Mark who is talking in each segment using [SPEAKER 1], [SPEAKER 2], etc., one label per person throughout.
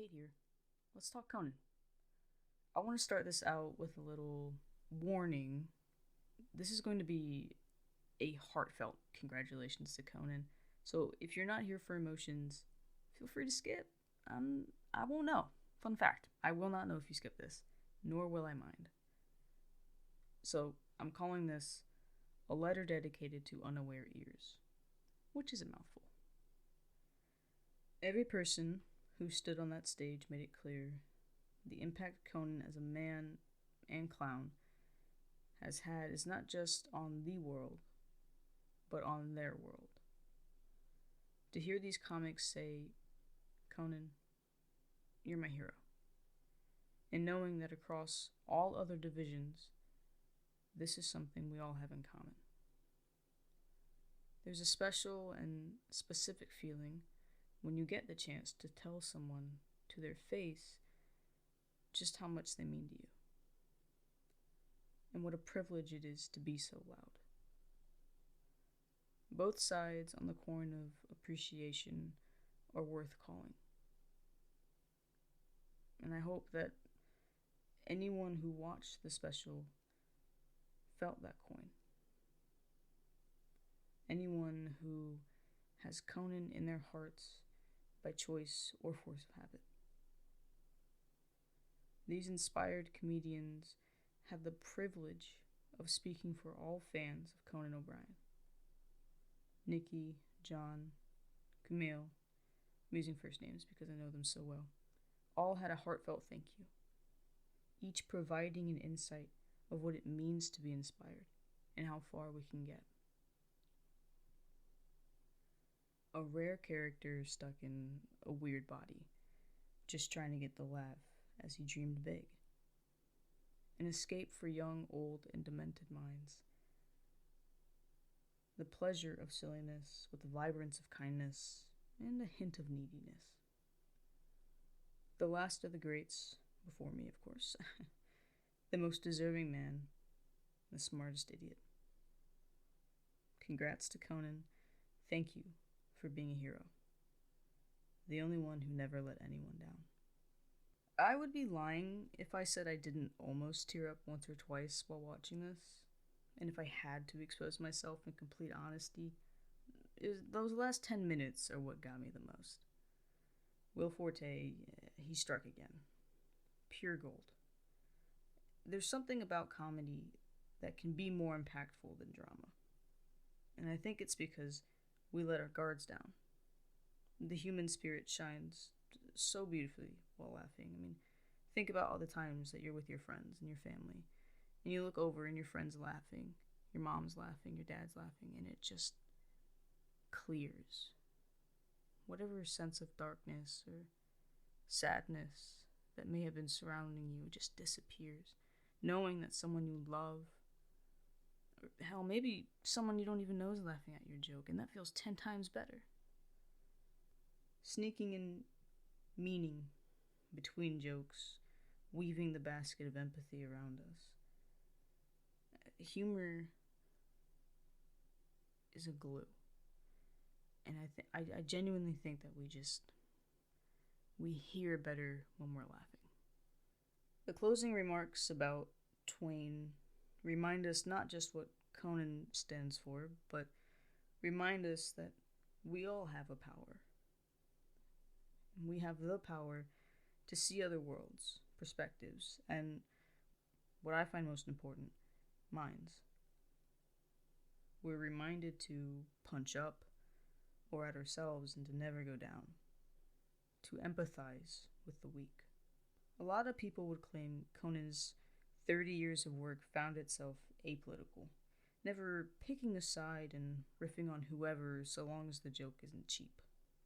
[SPEAKER 1] Kate here. Let's talk Conan. I want to start this out with a little warning. This is going to be a heartfelt congratulations to Conan. So if you're not here for emotions, feel free to skip. I won't know. Fun fact, I will not know if you skip this, nor will I mind. So I'm calling this a letter dedicated to unaware ears, which is a mouthful. Every person who stood on that stage made it clear the impact Conan as a man and clown has had is not just on the world, but on their world. To hear these comics say, Conan, you're my hero, and knowing that across all other divisions, this is something we all have in common. There's a special and specific feeling when you get the chance to tell someone to their face just how much they mean to you, and what a privilege it is to be so loud. Both sides on the coin of appreciation are worth calling. And I hope that anyone who watched the special felt that coin. Anyone who has Conan in their hearts by choice or force of habit. These inspired comedians have the privilege of speaking for all fans of Conan O'Brien. Nikki, John, Camille, I'm using first names because I know them so well, all had a heartfelt thank you, each providing an insight of what it means to be inspired and how far we can get. A rare character stuck in a weird body, just trying to get the laugh as he dreamed big. An escape for young, old, and demented minds. The pleasure of silliness with the vibrance of kindness and a hint of neediness. The last of the greats, before me, of course. The most deserving man, the smartest idiot. Congrats to Conan. Thank you for being a hero. The only one who never let anyone down. I would be lying if I said I didn't almost tear up once or twice while watching this. And if I had to expose myself in complete honesty, those last 10 minutes are what got me the most. Will Forte, he struck again. Pure gold. There's something about comedy that can be more impactful than drama. And I think it's because we let our guards down. The human spirit shines so beautifully while laughing. I mean, think about all the times that you're with your friends and your family, and you look over and your friend's laughing, your mom's laughing, your dad's laughing, and it just clears. Whatever sense of darkness or sadness that may have been surrounding you just disappears. Knowing that someone you love, or hell, maybe someone you don't even know is laughing at your joke, and that feels 10 times better. Sneaking in meaning between jokes, weaving the basket of empathy around us. Humor is a glue. And I genuinely think that we hear better when we're laughing. The closing remarks about Twain remind us not just what Conan stands for, but remind us that we all have a power. We have the power to see other worlds, perspectives, and what I find most important, minds. We're reminded to punch up or at ourselves and to never go down, to empathize with the weak. A lot of people would claim Conan's 30 years of work found itself apolitical, never picking a side and riffing on whoever so long as the joke isn't cheap.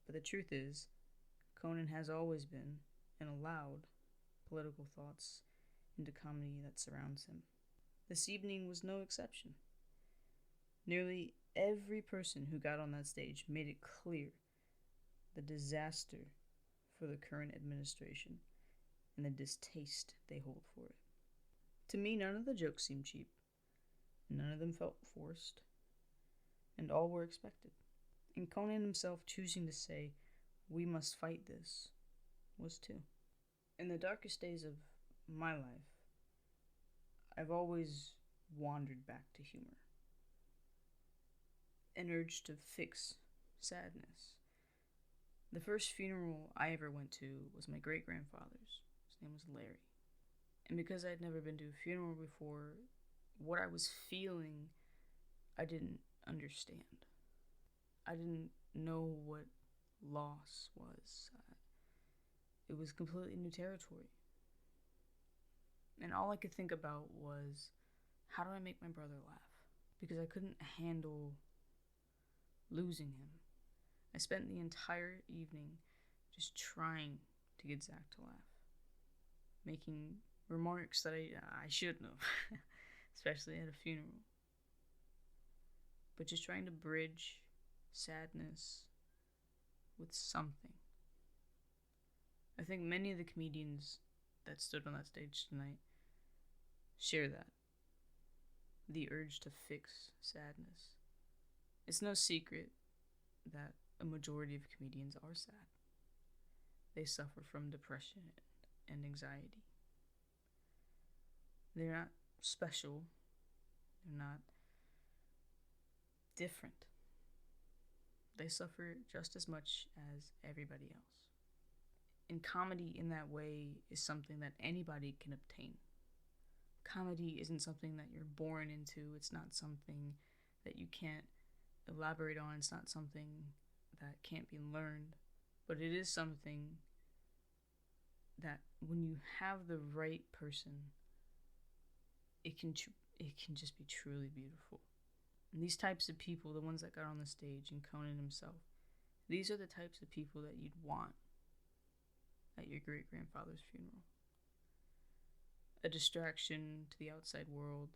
[SPEAKER 1] But the truth is, Conan has always been and allowed political thoughts into comedy that surrounds him. This evening was no exception. Nearly every person who got on that stage made it clear the disaster for the current administration and the distaste they hold for it. To me, none of the jokes seemed cheap. None of them felt forced. And all were expected. And Conan himself choosing to say, "We must fight this," was too. In the darkest days of my life, I've always wandered back to humor. An urge to fix sadness. The first funeral I ever went to was my great grandfather's. His name was Larry. And because I'd never been to a funeral before, what I was feeling, I didn't understand. I didn't know what loss was. It was completely new territory. And all I could think about was, how do I make my brother laugh? Because I couldn't handle losing him. I spent the entire evening just trying to get Zach to laugh, making remarks that I shouldn't have, especially at a funeral. But just trying to bridge sadness with something. I think many of the comedians that stood on that stage tonight share that. The urge to fix sadness. It's no secret that a majority of comedians are sad. They suffer from depression and anxiety. They're not special. They're not different. They suffer just as much as everybody else. And comedy in that way is something that anybody can obtain. Comedy isn't something that you're born into. It's not something that you can't elaborate on. It's not something that can't be learned. But it is something that when you have the right person, it can just be truly beautiful. And these types of people, the ones that got on the stage, and Conan himself, these are the types of people that you'd want at your great-grandfather's funeral. A distraction to the outside world.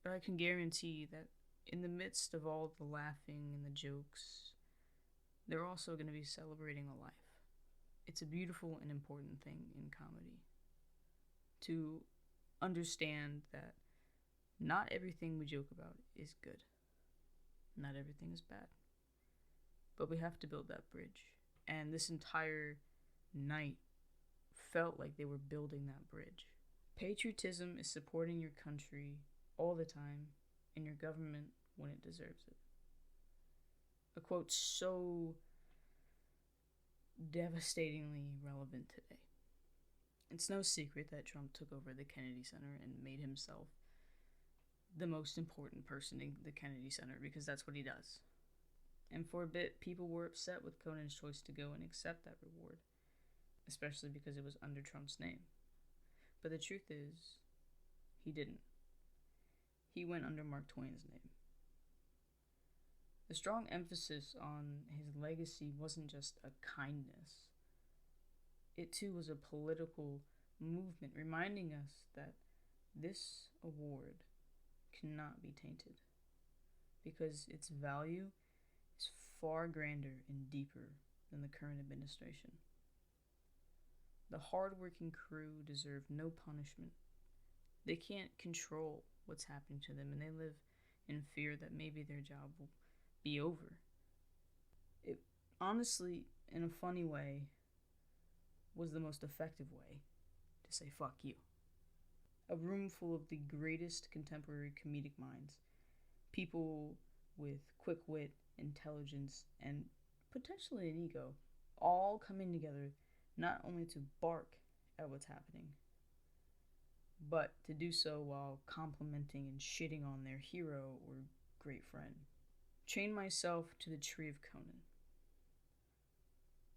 [SPEAKER 1] But I can guarantee that in the midst of all the laughing and the jokes, they're also going to be celebrating a life. It's a beautiful and important thing in comedy to understand that not everything we joke about is good. Not everything is bad. But we have to build that bridge. And this entire night felt like they were building that bridge. Patriotism is supporting your country all the time and your government when it deserves it. A quote so devastatingly relevant today. It's no secret that Trump took over the Kennedy Center and made himself the most important person in the Kennedy Center because that's what he does. And for a bit, people were upset with Conan's choice to go and accept that reward, especially because it was under Trump's name. But the truth is, he didn't. He went under Mark Twain's name. The strong emphasis on his legacy wasn't just a kindness. It too was a political movement reminding us that this award cannot be tainted because its value is far grander and deeper than the current administration. The hard-working crew deserve no punishment. They can't control what's happening to them, and they live in fear that maybe their job will be over. It honestly, in a funny way, was the most effective way to say fuck you. A room full of the greatest contemporary comedic minds, people with quick wit, intelligence, and potentially an ego, all coming together not only to bark at what's happening, but to do so while complimenting and shitting on their hero or great friend. Chain myself to the tree of Conan.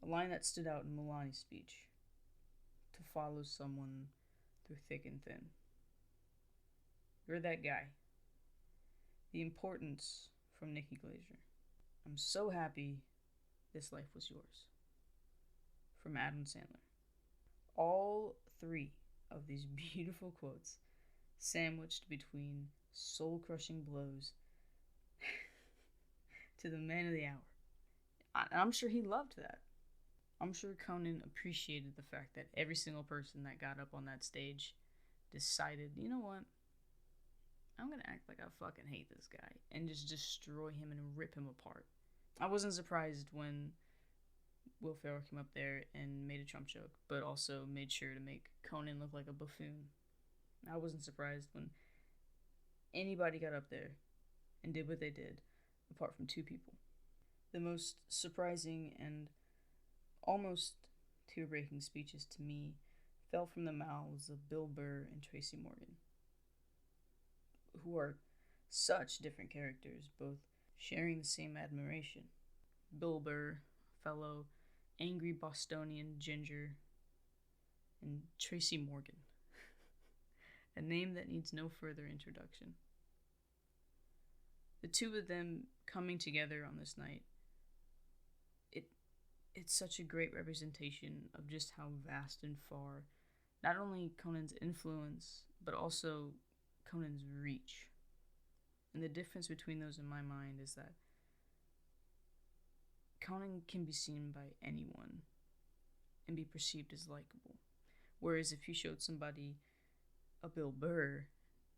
[SPEAKER 1] A line that stood out in Milani's speech. To follow someone through thick and thin. You're that guy. The importance from Nikki Glaser. I'm so happy this life was yours. From Adam Sandler. All three of these beautiful quotes sandwiched between soul-crushing blows to the man of the hour. I'm sure he loved that. I'm sure Conan appreciated the fact that every single person that got up on that stage decided, you know what? I'm going to act like I fucking hate this guy and just destroy him and rip him apart. I wasn't surprised when Will Ferrell came up there and made a Trump joke, but also made sure to make Conan look like a buffoon. I wasn't surprised when anybody got up there and did what they did, apart from two people. The most surprising and almost tear-breaking speeches to me fell from the mouths of Bill Burr and Tracy Morgan, who are such different characters, both sharing the same admiration. Bill Burr, fellow angry Bostonian ginger, and Tracy Morgan, a name that needs no further introduction. The two of them coming together on this night, it's such a great representation of just how vast and far not only Conan's influence, but also Conan's reach. And the difference between those in my mind is that Conan can be seen by anyone and be perceived as likable. Whereas if you showed somebody a Bill Burr,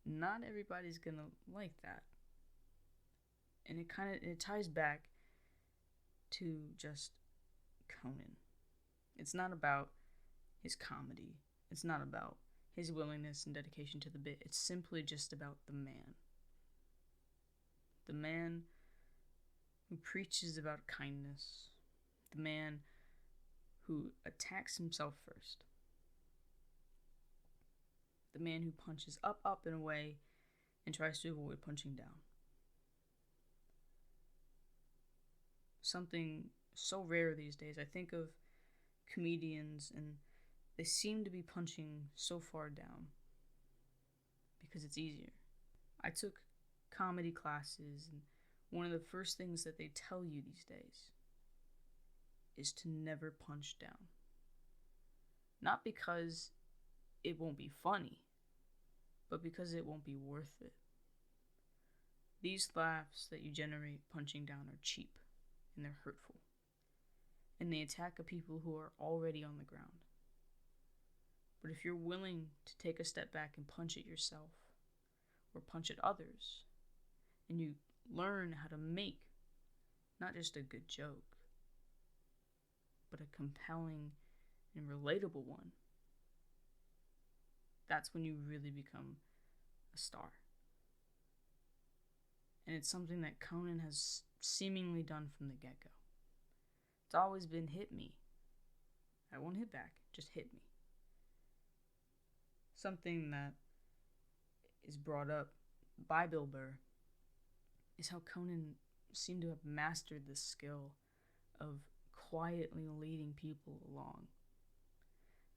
[SPEAKER 1] not everybody's gonna like that. And it ties back to just Conan. It's not about his comedy. It's not about his willingness and dedication to the bit. It's simply just about the man. The man who preaches about kindness. The man who attacks himself first. The man who punches up, and away, and tries to avoid punching down. Something so rare these days. I think of comedians and they seem to be punching so far down because it's easier. I took comedy classes, and one of the first things that they tell you these days is to never punch down. Not because it won't be funny, but because it won't be worth it. These laughs that you generate punching down are cheap, and they're hurtful. And they attack people who are already on the ground. But if you're willing to take a step back and punch at yourself, or punch at others, and you learn how to make not just a good joke, but a compelling and relatable one, that's when you really become a star. And it's something that Conan has seemingly done from the get-go. It's always been hit me. I won't hit back, just hit me. Something that is brought up by Bill Burr is how Conan seemed to have mastered the skill of quietly leading people along.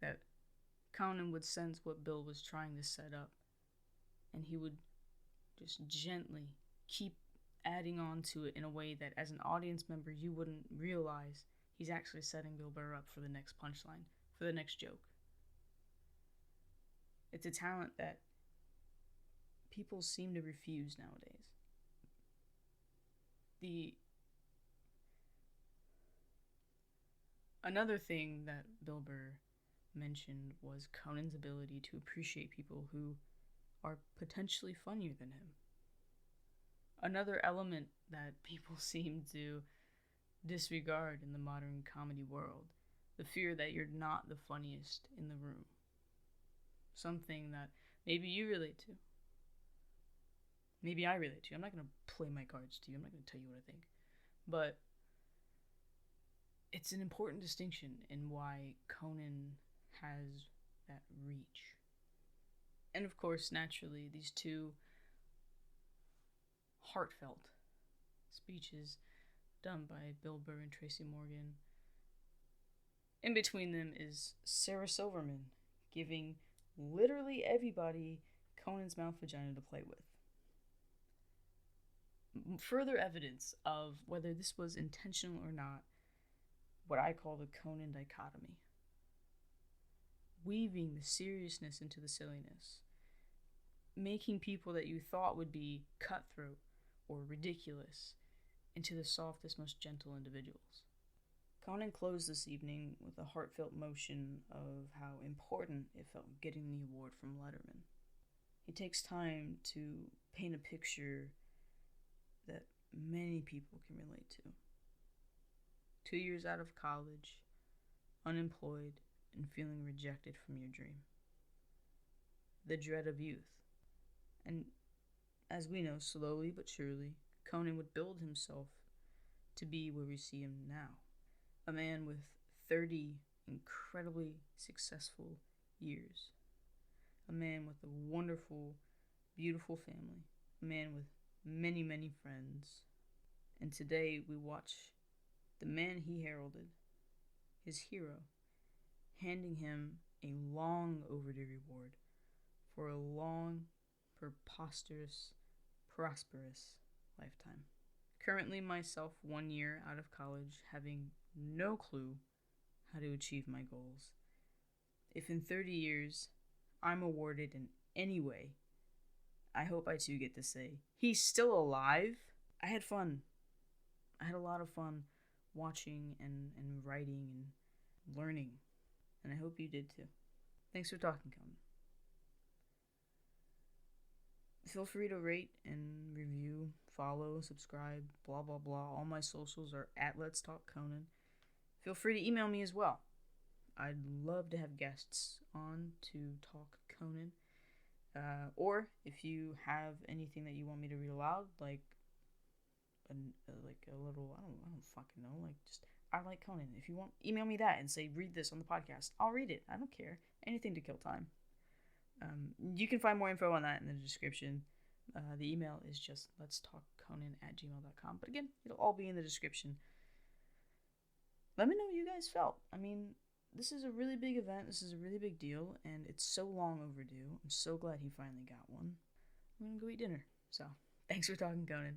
[SPEAKER 1] That Conan would sense what Bill was trying to set up, and he would just gently keep adding on to it in a way that as an audience member you wouldn't realize he's actually setting Bill Burr up for the next punchline, for the next joke. It's a talent that people seem to refuse nowadays. Another thing that Bill Burr mentioned was Conan's ability to appreciate people who are potentially funnier than him. Another element that people seem to disregard in the modern comedy world, the fear that you're not the funniest in the room. Something that maybe you relate to. Maybe I relate to. I'm not going to play my cards to you. I'm not going to tell you what I think. But it's an important distinction in why Conan has that reach. And of course, naturally, these two heartfelt speeches done by Bill Burr and Tracy Morgan. In between them is Sarah Silverman giving literally everybody Conan's mouth vagina to play with. Further evidence of whether this was intentional or not, what I call the Conan dichotomy. Weaving the seriousness into the silliness. Making people that you thought would be cutthroat or ridiculous into the softest, most gentle individuals. Conan closed this evening with a heartfelt motion of how important it felt getting the award from Letterman. He takes time to paint a picture that many people can relate to. 2 years out of college, unemployed, and feeling rejected from your dream. The dread of youth. And as we know, slowly but surely, Conan would build himself to be where we see him now. A man with 30 incredibly successful years. A man with a wonderful, beautiful family. A man with many, many friends. And today we watch the man he heralded, his hero, handing him a long overdue reward for a long, preposterous, prosperous lifetime. Currently myself 1 year out of college, having no clue how to achieve my goals. If in 30 years I'm awarded in any way, I hope I too get to say, he's still alive. I had fun. I had a lot of fun watching and writing and learning. And I hope you did too. Thanks for talking, Conan. Feel free to rate and review, follow, subscribe, blah, blah, blah. All my socials are at Let's Talk Conan. Feel free to email me as well. I'd love to have guests on to talk Conan. Or if you have anything that you want me to read aloud, like a little, I don't fucking know, like just, I like Conan. If you want, email me that and say, read this on the podcast. I'll read it. I don't care. Anything to kill time. You can find more info on that in the description. The email is just letstalkconan@gmail.com. But again, it'll all be in the description. Let me know what you guys felt. I mean, this is a really big event. This is a really big deal, and it's so long overdue. I'm so glad he finally got one. I'm gonna go eat dinner. So, thanks for talking, Conan.